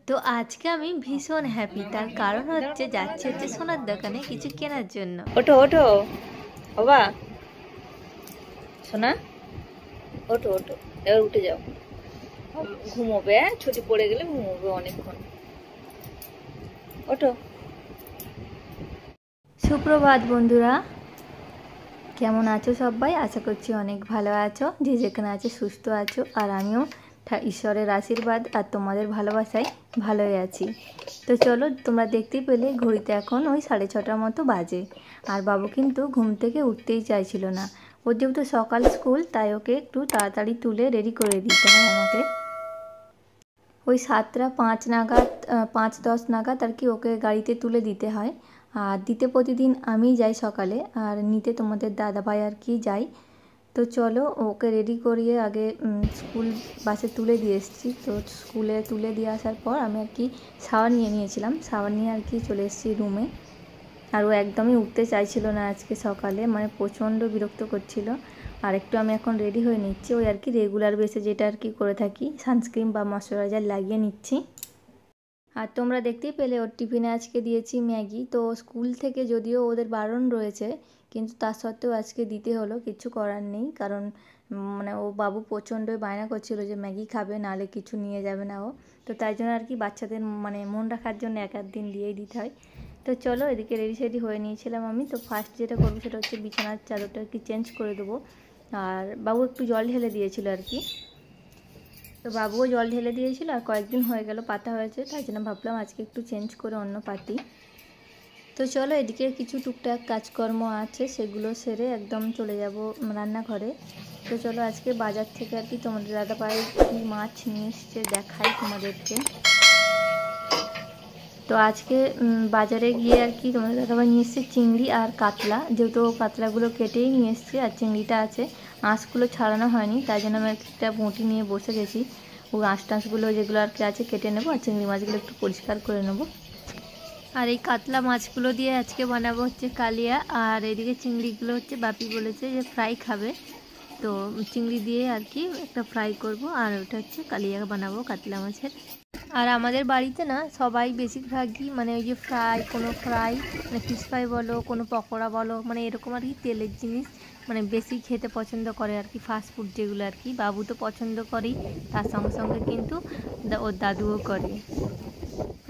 তো আজকে আমি ভীষণ হ্যাপি, তার কারণ হচ্ছে যাচ্ছি সোনার দোকানে কিছু কেনার জন্য। ওঠো ওঠো বাবা, সোনা ওঠো ওঠো, এবার উঠে যাও, ঘুমোবে। ছুটি পড়ে গেলে ঘুমোবে অনেকক্ষণ। ওঠো। সুপ্রভাত বন্ধুরা, কেমন আছো সবাই? আশা করছি অনেক ভালো আছো, যে যেখানে আছে সুস্থ আছো। আর আমিও ঈশ্বরের আশীর্বাদ আর তোমাদের ভালোবাসায় ভালোই আছি। তো চলো, তোমরা দেখতেই পেলে ঘড়িতে এখন ওই 6:30টার মতো বাজে। আর বাবু কিন্তু ঘুম থেকে উঠতেই চাইছিল না। ওর যেহেতু সকাল স্কুল, তাই ওকে একটু তাড়াতাড়ি তুলে রেডি করে দিতে হয় আমাকে। ওই 7:05 নাগাদ, 5:10 নাগাদ আর কি ওকে গাড়িতে তুলে দিতে হয়। আর দিতে প্রতিদিন আমিই যাই সকালে, আর নিতে তোমাদের দাদাভাই আর কি যাই। তো চলো, ওকে রেডি করিয়ে আগে স্কুল বাসে তুলে দিয়ে এসেছি। তো স্কুলে তুলে দিয়ে আসার পর আমি আর কি শাওয়ার নিয়ে নিয়েছিলাম। শাওয়ার নিয়ে আর কি চলে এসেছি রুমে। আর ও একদমই উঠতে চাইছিল না আজকে সকালে, মানে প্রচণ্ড বিরক্ত করছিল। আর একটু আমি এখন রেডি হয়ে নিচ্ছি, ওই আর কি রেগুলার বেসে যেটা আর কি করে থাকি, সানস্ক্রিন বা ময়শ্চারাইজার লাগিয়ে নিচ্ছি। আর তোমরা দেখতেই পেলে ওর টিফিনে আজকে দিয়েছি ম্যাগি। তো স্কুল থেকে যদিও ওদের বারণ রয়েছে, কিন্তু তা সত্ত্বেও আজকে দিতে হলো, কিছু করার নেই। কারণ মানে ও বাবু প্রচণ্ডই বায়না করছিল যে ম্যাগি খাবে, নাহলে কিছু নিয়ে যাবে না ও। তো তাই জন্য আর কি বাচ্চাদের মানে মন রাখার জন্য এক দিন দিয়েই দিতে হয়। তো চলো, এদিকে রেডি সেডি হয়ে নিয়েছিলাম আমি। তো ফার্স্ট যেটা করবো সেটা হচ্ছে বিছানার চাদরটা আর কি চেঞ্জ করে দেবো। আর বাবু একটু জল ঢেলে দিয়েছিল আর কি। তো বাবুও জল ঢেলে দিয়েছিল, আর কয়েকদিন হয়ে গেল পাতা হয়েছে, তাই জন্য ভাবলাম আজকে একটু চেঞ্জ করে অন্য পাতি। তো চলো, এদিকে কিছু টুকটাক কাজকর্ম আছে, সেগুলো সেরে একদম চলে যাব রান্নাঘরে। তো চলো, আজকে বাজার থেকে আর কি তোমাদের দাদাভাই কি মাছ নিয়ে এসছে দেখাই তোমাদেরকে। তো আজকে বাজারে গিয়ে আর কি তোমাদের দাদাভাই নিয়ে এসছে চিংড়ি আর কাতলা। যেহেতু কাতলাগুলো কেটেই নিয়ে এসছে, আর চিংড়িটা আছে, আঁশগুলো ছাড়ানো হয়নি, তাই জন্য আমি একটা বঁটি নিয়ে বসে গেছি। ওই আঁশ টাঁশগুলো যেগুলো আর কি আছে কেটে নেবো, আর চিংড়ি মাছগুলো একটু পরিষ্কার করে নেবো। আর এই কাতলা মাছগুলো দিয়ে আজকে বানাবো হচ্ছে কালিয়া। আর এদিকে চিংড়িগুলো হচ্ছে বাপি বলেছে যে ফ্রাই খাবে, তো চিংড়ি দিয়ে আর কি একটা ফ্রাই করব, আর ওটা হচ্ছে কালিয়া বানাবো কাতলা মাছের। আর আমাদের বাড়িতে না সবাই বেশিরভাগই মানে ওই যে কোনো ফ্রাই মানে ফিশ ফ্রাই বলো, কোনো পকোড়া বলো, মানে এরকম আর কি তেলের জিনিস মানে বেশি খেতে পছন্দ করে আর কি, ফাস্টফুড যেগুলো আর কি। বাবু তো পছন্দ করেই, তার সঙ্গে সঙ্গে কিন্তু ওর দাদুও করে।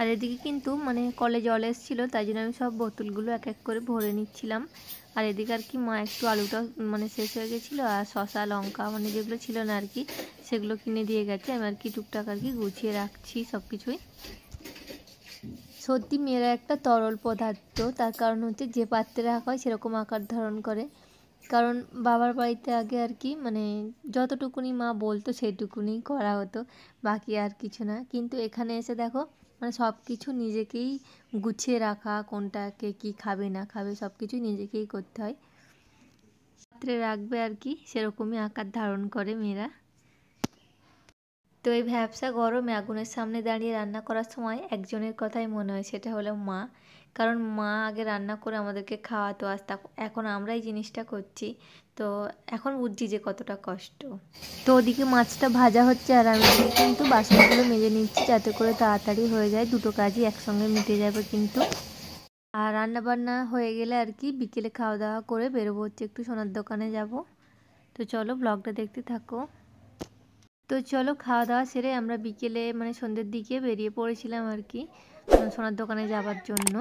আর এদিকে কিন্তু মানে কলে জল এসেছিলো, তাই জন্য আমি সব বোতলগুলো এক এক করে ভরে নিচ্ছিলাম। আর এদিকে আর কি মা একটু আলুটা মানে শেষ হয়ে গেছিলো, আর শসা লঙ্কা মানে যেগুলো ছিল না আর কি, সেগুলো কিনে দিয়ে গেছে। আমি আর কি টুকটাক আর কি গুছিয়ে রাখছি সব কিছুই। সত্যি মেয়েরা একটা তরল পদার্থ, তার কারণ হচ্ছে যে পাত্রে রাখা হয় সেরকম আকার ধারণ করে। কারণ বাবার বাড়িতে আগে আর কি মানে যতটুকুনি মা বলতো সেইটুকুনি করা হতো, বাকি আর কিছু না। কিন্তু এখানে এসে দেখো মানে সব কিছু নিজেকেই গুছিয়ে রাখা, কোনটাকে কি খাবে না খাবে সব কিছু নিজেকেই করতে হয়। পাত্রে রাখবে আর কি সেরকমই আকার ধারণ করে মেয়েরা। তো এই ভ্যাপসা গরমে আগুনের সামনে দাঁড়িয়ে রান্না করার সময় একজনের কথাই মনে হয়, সেটা হলো মা। কারণ মা আগে রান্না করে আমাদেরকে খাওয়াতো, আজ এখন আমরা এই জিনিসটা করছি। তো এখন বুঝছি যে কতটা কষ্ট। তো ওদিকে মাছটা ভাজা হচ্ছে, আর আমি কিন্তু বাসনগুলো মেজে নিচ্ছি, যাতে করে তাড়াতাড়ি হয়ে যায়, দুটো কাজই একসঙ্গে মিটে যাবে কিন্তু। আর রান্না বান্না হয়ে গেলে আর কি বিকেলে খাওয়া দাওয়া করে বেরোবো হচ্ছে একটু সোনার দোকানে যাব। তো চলো, ব্লগটা দেখতে থাকো। তো চলো, খাওয়া দাওয়া সেরে আমরা বিকেলে মানে সন্ধ্যের দিকে বেরিয়ে পড়েছিলাম আর কি সোনার দোকানে যাবার জন্য।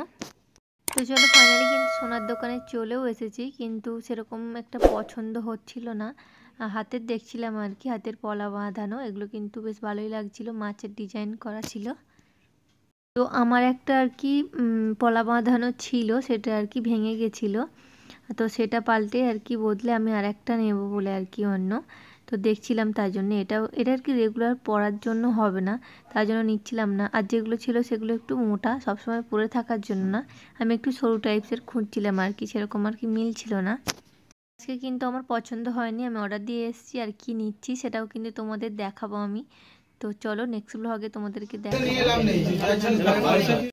তো চলো, ফাইনালি কিন্তু সোনার দোকানে চলেও এসেছি, কিন্তু সেরকম একটা পছন্দ হচ্ছিল না। হাতের দেখছিলাম আর কি, হাতের পলা বাঁধানো, এগুলো কিন্তু বেশ ভালোই লাগছিল, মাছের ডিজাইন করা ছিল। তো আমার একটা আর কি পলা বাঁধানো ছিল, সেটা আর কি ভেঙে গেছিলো। তো সেটা পাল্টে আর কি বদলে আমি আর একটা নেবো বলে আর কি অন্য। তো দেখছিলাম, তার জন্য এটা আর কি রেগুলার পরার জন্য হবে না, তার জন্য নিচ্ছিলাম না। আর যেগুলো ছিল সেগুলো একটু মোটা, সবসময় পরে থাকার জন্য না, আমি একটু সরু টাইপসের খুঁজছিলাম আর কি, সেরকম আর কি মিলছিল না। আজকে কিন্তু আমার পছন্দ হয়নি, আমি অর্ডার দিয়ে এসেছি। আর কি নিচ্ছি সেটাও কিন্তু তোমাদের দেখাবো আমি। তো চলো, নেক্সট ব্লগে তোমাদেরকে দেখাবো।